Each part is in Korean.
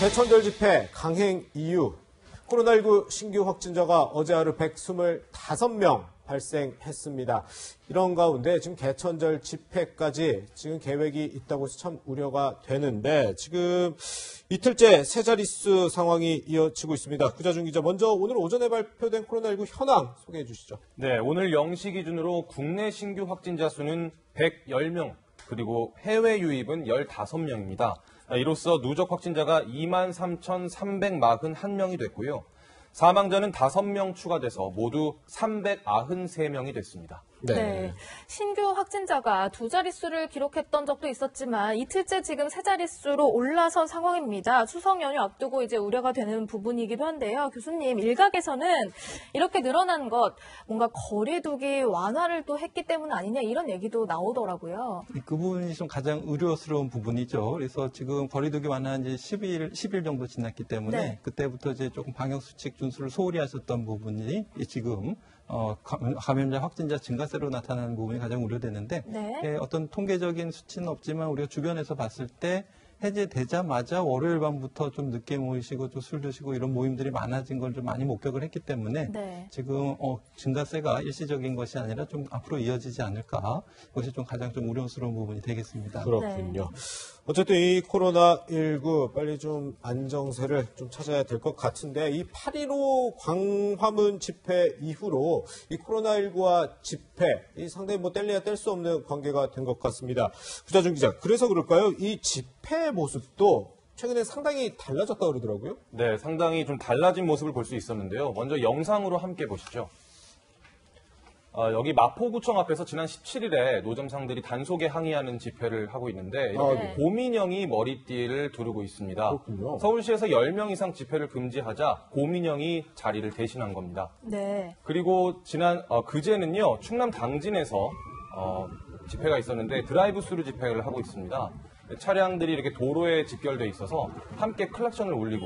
개천절 집회 강행 이유. 코로나19 신규 확진자가 어제 하루 125명 발생했습니다. 이런 가운데 지금 개천절 집회까지 지금 계획이 있다고 해서 참 우려가 되는데 지금 이틀째 세 자릿수 상황이 이어지고 있습니다. 구자준 기자, 먼저 오늘 오전에 발표된 코로나19 현황 소개해 주시죠. 네, 오늘 0시 기준으로 국내 신규 확진자 수는 110명, 그리고 해외 유입은 15명입니다. 이로써 누적 확진자가 23,341명이 됐고요. 사망자는 5명 추가돼서 모두 393명이 됐습니다. 네. 신규 확진자가 두 자릿수를 기록했던 적도 있었지만 이틀째 지금 세 자릿수로 올라선 상황입니다. 추석 연휴 앞두고 이제 우려가 되는 부분이기도 한데요. 교수님, 일각에서는 이렇게 늘어난 것 뭔가 거리두기 완화를 또 했기 때문 아니냐 이런 얘기도 나오더라고요. 그 부분이 좀 가장 우려스러운 부분이죠. 그래서 지금 거리두기 완화한 지 10일 정도 지났기 때문에 네. 그때부터 이제 조금 방역수칙 준수를 소홀히 하셨던 부분이 지금 감염자 확진자 증가세로 나타나는 부분이 가장 우려되는데 네. 어떤 통계적인 수치는 없지만 우리가 주변에서 봤을 때 해제되자마자 월요일 밤부터 좀 늦게 모이시고 또 술 드시고 이런 모임들이 많아진 걸 좀 많이 목격을 했기 때문에 네. 지금 증가세가 일시적인 것이 아니라 좀 앞으로 이어지지 않을까, 그것이 좀 가장 좀 우려스러운 부분이 되겠습니다. 그렇군요. 어쨌든 이 코로나19 빨리 좀 안정세를 좀 찾아야 될 것 같은데 이 8.15 광화문 집회 이후로 이 코로나19와 집회 이 상당히 뭐 뗄래야 뗄 수 없는 관계가 된 것 같습니다. 구자준 기자, 그래서 그럴까요? 이 집회 모습도 최근에 상당히 달라졌다고 그러더라고요. 네, 상당히 좀 달라진 모습을 볼 수 있었는데요. 먼저 영상으로 함께 보시죠. 여기 마포구청 앞에서 지난 17일에 노점상들이 단속에 항의하는 집회를 하고 있는데 이렇게 고민형이 머리띠를 두르고 있습니다. 그렇군요. 서울시에서 10명 이상 집회를 금지하자 고민형이 자리를 대신한 겁니다. 네. 그리고 지난 그제는요, 충남 당진에서 집회가 있었는데 드라이브 스루 집회를 하고 있습니다. 차량들이 이렇게 도로에 집결돼 있어서 함께 클락션을 울리고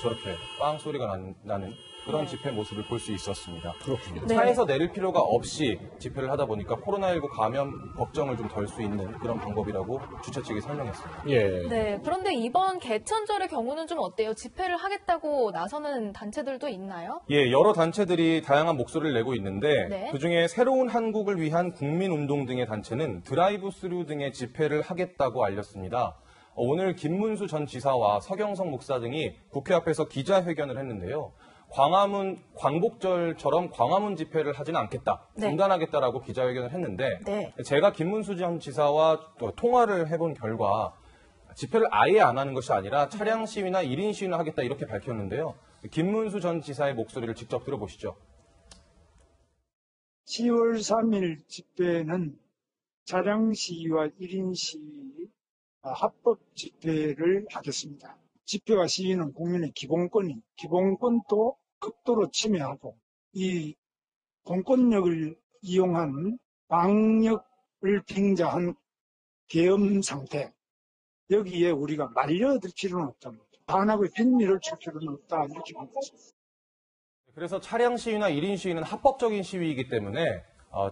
저렇게 빵 소리가 나는 그런 집회 모습을 볼 수 있었습니다. 그렇군요. 네. 차에서 내릴 필요가 없이 집회를 하다 보니까 코로나19 감염 걱정을 좀 덜 수 있는 그런 방법이라고 주최 측이 설명했습니다. 예. 네. 그런데 이번 개천절의 경우는 좀 어때요? 집회를 하겠다고 나서는 단체들도 있나요? 예, 여러 단체들이 다양한 목소리를 내고 있는데 네. 그중에 새로운 한국을 위한 국민운동 등의 단체는 드라이브 스루 등의 집회를 하겠다고 알렸습니다. 오늘 김문수 전 지사와 서경석 목사 등이 국회 앞에서 기자회견을 했는데요. 광복절처럼 광화문 집회를 하지는 않겠다, 네. 중단하겠다라고 기자회견을 했는데 네. 제가 김문수 전 지사와 또 통화를 해본 결과 집회를 아예 안 하는 것이 아니라 차량 시위나 1인 시위를 하겠다 이렇게 밝혔는데요. 김문수 전 지사의 목소리를 직접 들어보시죠. 10월 3일 집회는 차량 시위와 1인 시위 합법 집회를 하겠습니다. 집회와 시위는 국민의 기본권도 극도로 침해하고 이 공권력을 이용한 방역을 빙자한 계엄 상태, 여기에 우리가 말려들 필요는 없답니다. 반하고 빈미를 줄 필요는 없다, 이렇게 봅니다. 그래서 차량 시위나 1인 시위는 합법적인 시위이기 때문에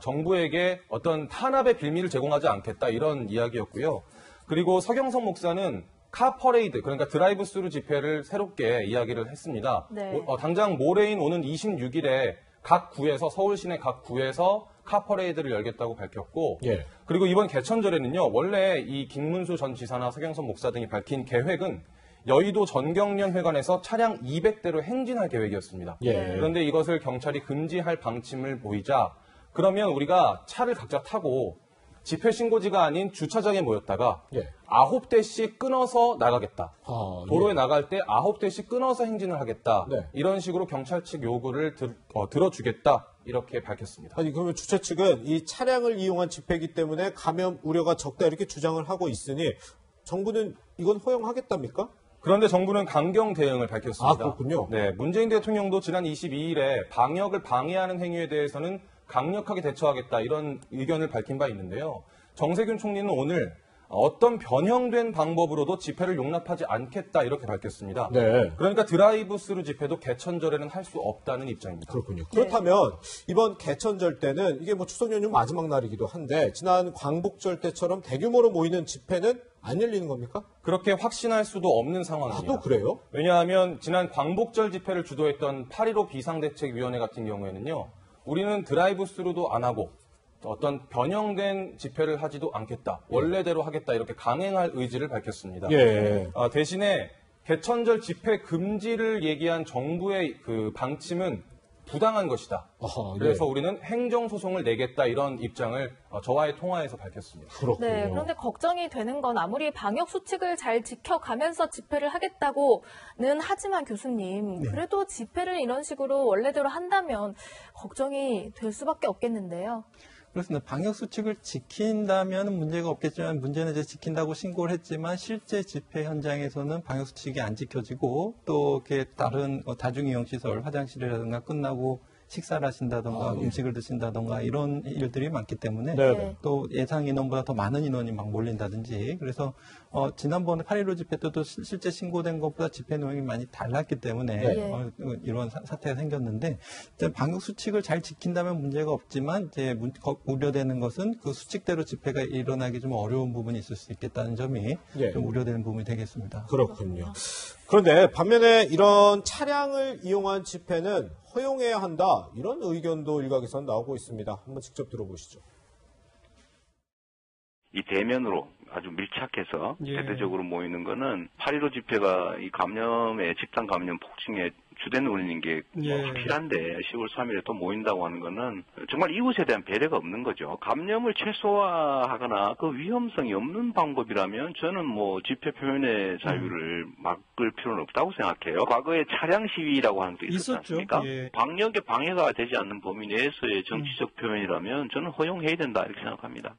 정부에게 어떤 탄압의 빌미를 제공하지 않겠다 이런 이야기였고요. 그리고 서경석 목사는 카퍼레이드, 그러니까 드라이브 스루 집회를 새롭게 이야기를 했습니다. 네. 당장 모레인 오는 26일에 각 구에서, 서울 시내 각 구에서 카퍼레이드를 열겠다고 밝혔고, 예. 그리고 이번 개천절에는요, 원래 이 김문수 전 지사나 서경석 목사 등이 밝힌 계획은 여의도 전경련회관에서 차량 200대로 행진할 계획이었습니다. 예. 그런데 이것을 경찰이 금지할 방침을 보이자 그러면 우리가 차를 각자 타고 집회 신고지가 아닌 주차장에 모였다가 예. 9대씩 끊어서 나가겠다. 도로에 예. 나갈 때 9대씩 끊어서 행진을 하겠다. 네. 이런 식으로 경찰 측 요구를 들어주겠다. 이렇게 밝혔습니다. 아니 그러면 주최 측은 이 차량을 이용한 집회이기 때문에 감염 우려가 적다 이렇게 주장을 하고 있으니 정부는 이건 허용하겠답니까? 그런데 정부는 강경 대응을 밝혔습니다. 아, 그렇군요. 네, 문재인 대통령도 지난 22일에 방역을 방해하는 행위에 대해서는 강력하게 대처하겠다 이런 의견을 밝힌 바 있는데요. 정세균 총리는 오늘 어떤 변형된 방법으로도 집회를 용납하지 않겠다 이렇게 밝혔습니다. 네. 그러니까 드라이브스루 집회도 개천절에는 할 수 없다는 입장입니다. 그렇군요. 그렇다면 이번 개천절 때는 이게 뭐 추석 연휴 마지막 날이기도 한데 지난 광복절 때처럼 대규모로 모이는 집회는 안 열리는 겁니까? 그렇게 확신할 수도 없는 상황입니다. 또 그래요? 왜냐하면 지난 광복절 집회를 주도했던 8.15 비상대책위원회 같은 경우에는요. 우리는 드라이브스루도 안 하고 어떤 변형된 집회를 하지도 않겠다. 원래대로 하겠다. 이렇게 강행할 의지를 밝혔습니다. 예. 대신에 개천절 집회 금지를 얘기한 정부의 그 방침은 부당한 것이다. 아하, 네. 그래서 우리는 행정소송을 내겠다. 이런 입장을 저와의 통화에서 밝혔습니다. 그렇군요. 네, 그런데 걱정이 되는 건 아무리 방역 수칙을 잘 지켜가면서 집회를 하겠다고는 하지만 교수님, 그래도 집회를 이런 식으로 원래대로 한다면 걱정이 될 수밖에 없겠는데요. 그렇습니다. 방역 수칙을 지킨다면 문제가 없겠지만 문제는 이제 지킨다고 신고를 했지만 실제 집회 현장에서는 방역 수칙이 안 지켜지고 또 이렇게 다른 다중이용시설, 화장실이라든가 끝나고 식사를 하신다던가 음식을 드신다던가 이런 일들이 많기 때문에 네. 또 예상 인원보다 더 많은 인원이 막 몰린다든지 그래서 지난번에 8.15 집회 때도 실제 신고된 것보다 집회 내용이 많이 달랐기 때문에 네. 이런 사태가 생겼는데 방역 수칙을 잘 지킨다면 문제가 없지만 이제 우려되는 것은 그 수칙대로 집회가 일어나기 좀 어려운 부분이 있을 수 있겠다는 점이 예. 좀 우려되는 부분이 되겠습니다. 그렇군요. 그런데 반면에 이런 차량을 이용한 집회는 허용해야 한다. 이런 의견도 일각에서 나오고 있습니다. 한번 직접 들어보시죠. 이 대면으로 아주 밀착해서 예. 대대적으로 모이는 거는 8.15 집회가 이 감염의 집단 감염 폭증의 주된 원인인 게 예. 확실한데 10월 3일에 또 모인다고 하는 거는 정말 이웃에 대한 배려가 없는 거죠. 감염을 최소화하거나 그 위험성이 없는 방법이라면 저는 뭐 집회 표현의 자유를 막을 필요는 없다고 생각해요. 과거에 차량 시위라고 하는 게 있었지 있었죠. 않습니까? 예. 방역에 방해가 되지 않는 범위 내에서의 정치적 표현이라면 저는 허용해야 된다 이렇게 생각합니다.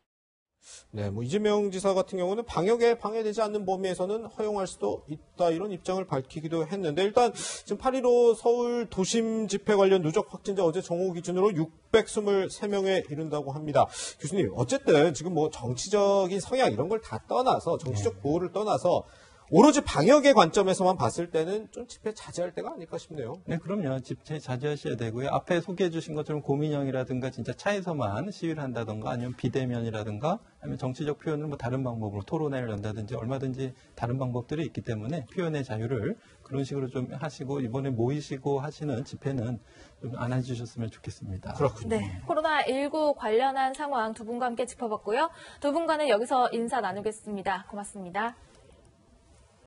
네, 뭐 이재명 지사 같은 경우는 방역에 방해되지 않는 범위에서는 허용할 수도 있다 이런 입장을 밝히기도 했는데 일단 지금 8.15 서울 도심 집회 관련 누적 확진자 어제 정오 기준으로 623명에 이른다고 합니다. 교수님, 어쨌든 지금 뭐 정치적인 성향 이런 걸 다 떠나서 정치적 보호를 떠나서 오로지 방역의 관점에서만 봤을 때는 좀 집회 자제할 때가 아닐까 싶네요. 네, 그럼요. 집회 자제하셔야 되고요. 앞에 소개해 주신 것처럼 고민형이라든가 진짜 차에서만 시위를 한다든가 아니면 비대면이라든가 아니면 정치적 표현을 뭐 다른 방법으로 토론회를 한다든지 얼마든지 다른 방법들이 있기 때문에 표현의 자유를 그런 식으로 좀 하시고 이번에 모이시고 하시는 집회는 좀 안 해주셨으면 좋겠습니다. 그렇군요. 네, 코로나19 관련한 상황 두 분과 함께 짚어봤고요. 두 분과는 여기서 인사 나누겠습니다. 고맙습니다.